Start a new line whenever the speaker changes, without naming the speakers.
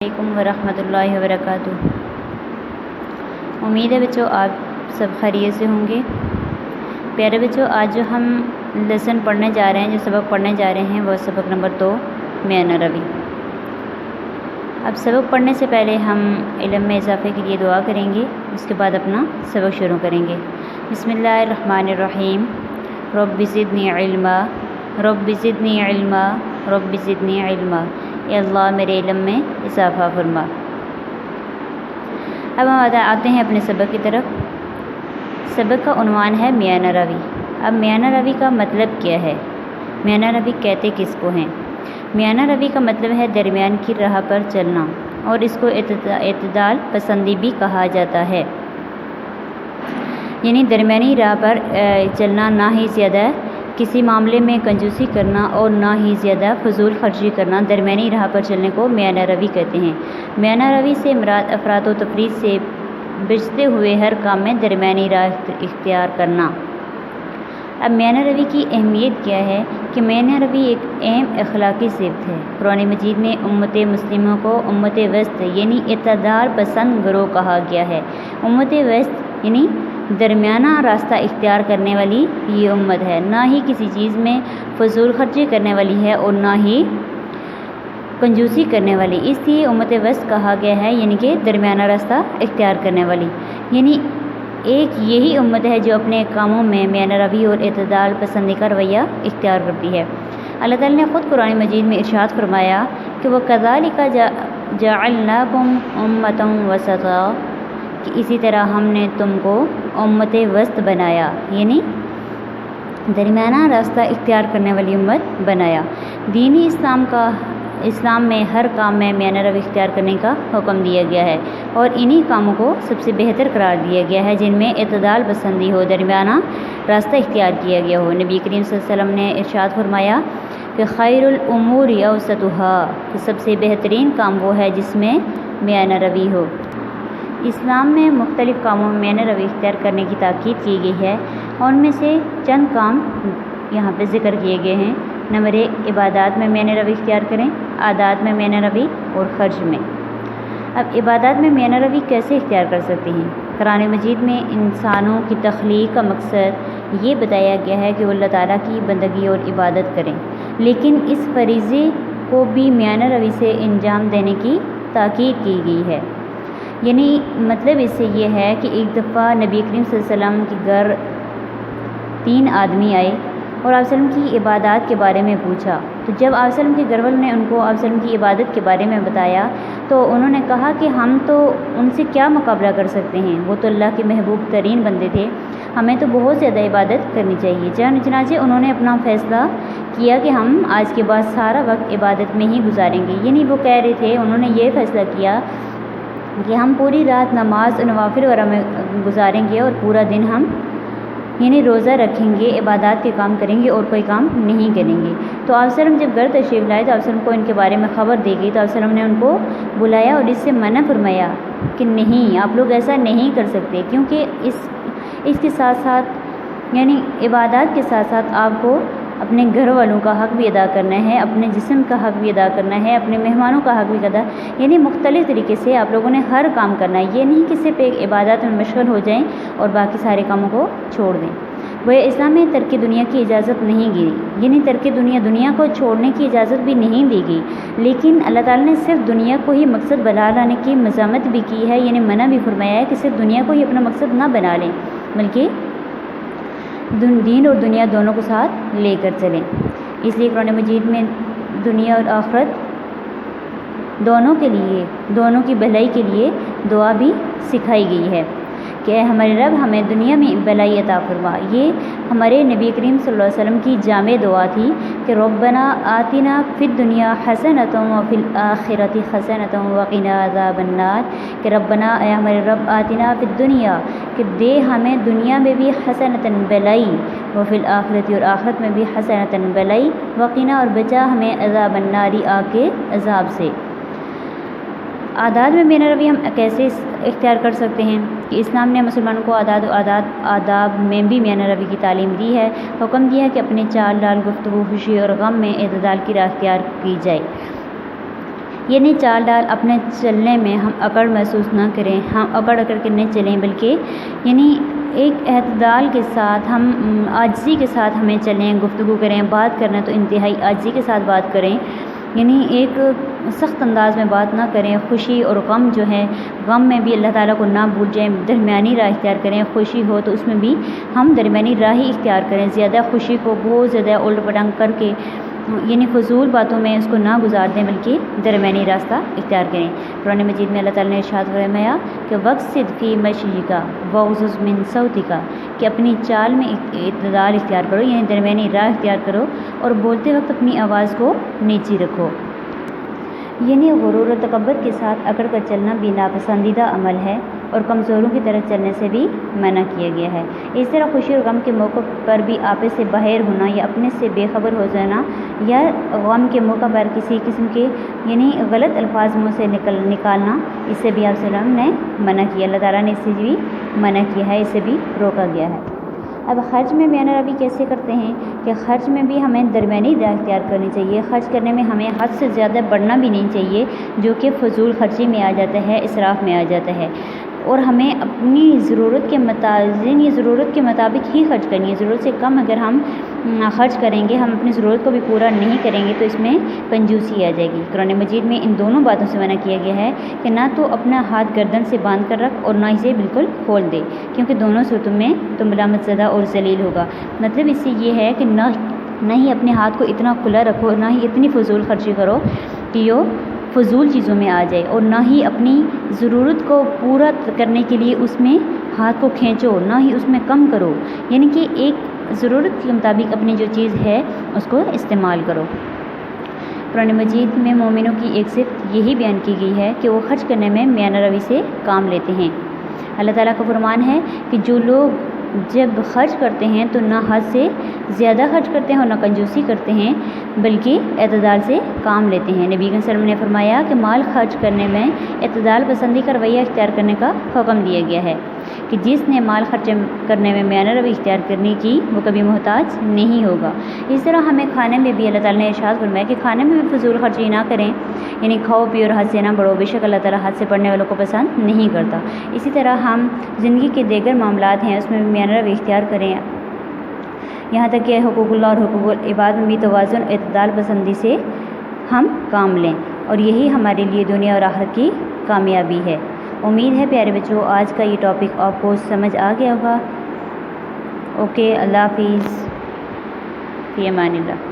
علیکم ورحمۃ اللہ وبرکاتہ۔ امید ہے بچوں آپ سب خیریت سے ہوں گے۔ پیارے بچوں، آج جو ہم لیسن پڑھنے جا رہے ہیں، جو سبق پڑھنے جا رہے ہیں، وہ سبق نمبر 2 میانہ روی۔ اب سبق پڑھنے سے پہلے ہم علم میں اضافے کے لیے دعا کریں گے، اس کے بعد اپنا سبق شروع کریں گے۔ بسم اللہ الرحمن الرحیم۔ رب زدنی علما، رب زدنی علما، رب زدنی علما۔ اے اللہ میرے علم میں اضافہ فرما۔ اب ہم آتے ہیں اپنے سبق کی طرف۔ سبق کا عنوان ہے میانہ روی۔ اب میانہ روی کا مطلب کیا ہے؟ میانہ روی کہتے کس کو ہیں؟ میانہ روی کا مطلب ہے درمیان کی راہ پر چلنا، اور اس کو اعتدال پسندی بھی کہا جاتا ہے۔ یعنی درمیانی راہ پر چلنا، نہ ہی زیادہ کسی معاملے میں کنجوسی کرنا اور نہ ہی زیادہ فضول خرچی کرنا، درمیانی راہ پر چلنے کو میانہ روی کہتے ہیں۔ میانہ روی سے مراد افراط و تفریط سے بچتے ہوئے ہر کام میں درمیانی راہ اختیار کرنا۔ اب میانہ روی کی اہمیت کیا ہے کہ میانہ روی ایک اہم اخلاقی صفت ہے۔ قرآن مجید میں امت مسلموں کو امت وسط یعنی اعتدال پسند گروہ کہا گیا ہے۔ امت وسط یعنی درمیانہ راستہ اختیار کرنے والی یہ امت ہے، نہ ہی کسی چیز میں فضول خرچی کرنے والی ہے اور نہ ہی کنجوسی کرنے والی، اس لیے امت وسط کہا گیا ہے، یعنی کہ درمیانہ راستہ اختیار کرنے والی۔ یعنی ایک یہی امت ہے جو اپنے کاموں میں میانہ روی اور اعتدال پسندی کا رویہ اختیار کرتی ہے۔ اللہ تعالیٰ نے خود قرآن مجید میں ارشاد فرمایا کہ وَكَذَلِكَ جَعَلْنَاكُمْ أُمَّةً وَسَطًا، کہ اسی طرح ہم نے تم کو امت وسط بنایا، یعنی درمیانہ راستہ اختیار کرنے والی امت بنایا۔ دینی اسلام میں ہر کام میں میانہ روی اختیار کرنے کا حکم دیا گیا ہے، اور انہی کاموں کو سب سے بہتر قرار دیا گیا ہے جن میں اعتدال پسندی ہو، درمیانہ راستہ اختیار کیا گیا ہو۔ نبی کریم صلی اللہ علیہ وسلم نے ارشاد فرمایا کہ خیر الامور اوسطها، کہ سب سے بہترین کام وہ ہے جس میں میانہ روی ہو۔ اسلام میں مختلف کاموں میں میانہ روی اختیار کرنے کی تاکید کی گئی ہے، اور ان میں سے چند کام یہاں پہ ذکر کیے گئے ہیں۔ نمبر 1، عبادات میں میانہ روی اختیار کریں، عادات میں میانہ روی اور خرچ میں۔ اب عبادات میں میانہ روی کیسے اختیار کر سکتے ہیں؟ قرآن مجید میں انسانوں کی تخلیق کا مقصد یہ بتایا گیا ہے کہ وہ اللہ تعالیٰ کی بندگی اور عبادت کریں، لیکن اس فریضے کو بھی میانہ روی سے انجام دینے کی تاکید کی گئی ہے۔ یعنی مطلب اس سے یہ ہے کہ ایک دفعہ نبی کریم صلی اللہ علیہ وسلم کے گھر 3 آدمی آئے اور آپ وسلم کی عبادات کے بارے میں پوچھا، تو جب آپ وسلم کے گھر والوں نے ان کو آپ وسلم کی عبادت کے بارے میں بتایا تو انہوں نے کہا کہ ہم تو ان سے کیا مقابلہ کر سکتے ہیں، وہ تو اللہ کے محبوب ترین بندے تھے، ہمیں تو بہت زیادہ عبادت کرنی چاہیے۔ چنانچہ انہوں نے اپنا فیصلہ کیا کہ ہم آج کے بعد سارا وقت عبادت میں ہی گزاریں گے۔ یعنی وہ کہہ رہے تھے، انہوں نے یہ فیصلہ کیا کہ ہم پوری رات نماز نوافل وغیرہ میں گزاریں گے، اور پورا دن ہم یعنی روزہ رکھیں گے، عبادات کے کام کریں گے اور کوئی کام نہیں کریں گے۔ تو آپ وسلم جب گھر تشریف لائے تو آپ وسلم کو ان کے بارے میں خبر دی گئی، تو آپ وسلم نے ان کو بلایا اور اس سے منع فرمایا کہ نہیں، آپ لوگ ایسا نہیں کر سکتے، کیونکہ اس کے ساتھ ساتھ یعنی عبادات کے ساتھ ساتھ آپ کو اپنے گھر والوں کا حق بھی ادا کرنا ہے، اپنے جسم کا حق بھی ادا کرنا ہے، اپنے مہمانوں کا حق بھی ادا، یعنی مختلف طریقے سے آپ لوگوں نے ہر کام کرنا ہے۔ یہ نہیں کہ صرف ایک عبادات میں مشغول ہو جائیں اور باقی سارے کاموں کو چھوڑ دیں۔ وہ اسلام میں ترک دنیا کی اجازت نہیں دی، یعنی ترک دنیا کو چھوڑنے کی اجازت بھی نہیں دی گئی، لیکن اللہ تعالیٰ نے صرف دنیا کو ہی مقصد بنا لانے کی مذمت بھی کی ہے، یعنی منع بھی فرمایا ہے کہ صرف دنیا کو ہی اپنا مقصد نہ بنا لیں، بلکہ دین اور دنیا دونوں کو ساتھ لے کر چلیں۔ اس لیے قرآن مجید میں دنیا اور آخرت دونوں کے لیے، دونوں کی بھلائی کے لیے دعا بھی سکھائی گئی ہے کہ اے ہمارے رب ہمیں دنیا میں بھلائی عطا فرما۔ یہ ہمارے نبی کریم صلی اللہ علیہ وسلم کی جامع دعا تھی کہ ربنا آتنا فی الدنیا حسنۃ وفی الآخرۃ حسنۃ وقنا عذاب النار، کہ ربنا اے ہمارے رب آتنا فی الدنیا، کہ دے ہمیں دنیا میں بھی حسنۃ بھلائی، وفی الآخرۃ اور آخرت میں بھی حسنۃ بھلائی، وقنا اور بچا ہمیں عذاب النار آگ کے عذاب سے۔ عادات میں میانہ روی ہم کیسے اختیار کر سکتے ہیں؟ کہ اسلام نے مسلمانوں کو آداب میں بھی میانہ روی کی تعلیم دی ہے، حکم دیا ہے کہ اپنے چال ڈال، گفتگو، خوشی اور غم میں اعتدال کی راہ اختیار کی جائے۔ یعنی چال ڈال اپنے چلنے میں ہم اکڑ محسوس نہ کریں، ہم اکڑ کے نہ چلیں، بلکہ یعنی ایک اعتدال کے ساتھ، ہم عاجزی کے ساتھ ہمیں چلیں، گفتگو کریں، بات کرنا تو انتہائی عاجزی کے ساتھ بات کریں، یعنی ایک سخت انداز میں بات نہ کریں۔ خوشی اور غم جو ہے، غم میں بھی اللہ تعالیٰ کو نہ بھول جائیں، درمیانی راہ اختیار کریں۔ خوشی ہو تو اس میں بھی ہم درمیانی راہ ہی اختیار کریں، زیادہ خوشی کو بہت زیادہ الٹ پلٹ کر کے یعنی فضول باتوں میں اس کو نہ گزار دیں، بلکہ درمیانی راستہ اختیار کریں۔ قرآن مجید میں اللہ تعالیٰ نے ارشاد فرمایا کہ وقصد فی مشیک واغضض من صوتک، کہ اپنی چال میں اعتدال اختیار کرو، یعنی درمیانی راہ اختیار کرو، اور بولتے وقت اپنی آواز کو نیچی رکھو۔ یعنی غرور و تکبر کے ساتھ اکڑ کر چلنا بھی ناپسندیدہ عمل ہے، اور کمزوروں کی طرح چلنے سے بھی منع کیا گیا ہے۔ اس طرح خوشی اور غم کے موقع پر بھی آپے سے باہر ہونا یا اپنے سے بے خبر ہو جانا، یا غم کے موقع پر کسی قسم کے یعنی غلط الفاظ منہ سے نکالنا، اس سے بھی آپ وسلم نے منع کیا، اللہ تعالیٰ نے اس سے بھی منع کیا ہے، اس سے بھی روکا گیا ہے۔ اب خرچ میں میانہ روی کیسے کرتے ہیں کہ خرچ میں بھی ہمیں درمیانی راہ اختیار کرنی چاہیے۔ خرچ کرنے میں ہمیں حد سے زیادہ بڑھنا بھی نہیں چاہیے، جو کہ فضول خرچی میں آ جاتا ہے، اسراف میں آ جاتا ہے، اور ہمیں اپنی ضرورت کے مطابق ہی خرچ کرنی ہے۔ ضرورت سے کم اگر ہم خرچ کریں گے، ہم اپنی ضرورت کو بھی پورا نہیں کریں گے، تو اس میں کنجوسی آ جائے گی۔ قرآن مجید میں ان دونوں باتوں سے منع کیا گیا ہے کہ نہ تو اپنا ہاتھ گردن سے باندھ کر رکھ اور نہ اسے بالکل کھول دے، کیونکہ دونوں صورتوں میں تم ملامت زدہ اور ذلیل ہوگا۔ مطلب اس سے یہ ہے کہ نہ ہی اپنے ہاتھ کو اتنا کھلا رکھو، نہ ہی اتنی فضول خرچی کرو کہ یہ فضول چیزوں میں آ جائے، اور نہ ہی اپنی ضرورت کو پورا کرنے کے لیے اس میں ہاتھ کو کھینچو، نہ ہی اس میں کم کرو، یعنی کہ ایک ضرورت کے مطابق اپنی جو چیز ہے اس کو استعمال کرو۔ قرآن مجید میں مومنوں کی ایک صفت یہی بیان کی گئی ہے کہ وہ خرچ کرنے میں میانہ روی سے کام لیتے ہیں۔ اللہ تعالیٰ کا فرمان ہے کہ جو لوگ جب خرچ کرتے ہیں تو نہ حد سے زیادہ خرچ کرتے ہیں اور نہ کنجوسی کرتے ہیں، بلکہ اعتدال سے کام لیتے ہیں۔ نبی صلی اللہ علیہ وسلم نے فرمایا کہ مال خرچ کرنے میں اعتدال پسندی کا رویہ اختیار کرنے کا حکم دیا گیا ہے، کہ جس نے مال خرچ کرنے میں میانہ روی اختیار کرنے کی وہ کبھی محتاج نہیں ہوگا۔ اس طرح ہمیں کھانے میں بھی اللہ تعالیٰ نے ارشاد فرمایا کہ کھانے میں بھی فضول خرچی نہ کریں، یعنی کھاؤ پیو اور حد سے نہ بڑھو، بے شک اللہ تعالیٰ حد سے بڑھنے والوں کو پسند نہیں کرتا۔ اسی طرح ہم زندگی کے دیگر معاملات ہیں اس میں بھی میانہ روی اختیار کریں، یہاں تک کہ حقوق اللہ اور حقوق العباد میں بھی توازن اعتدال پسندی سے ہم کام لیں، اور یہی ہمارے لیے دنیا اور آخرت کی کامیابی ہے۔ امید ہے پیارے بچوں آج کا یہ ٹاپک آپ کو سمجھ آ گیا ہوگا۔ اوکے، اللہ حافظ، فی امان اللہ۔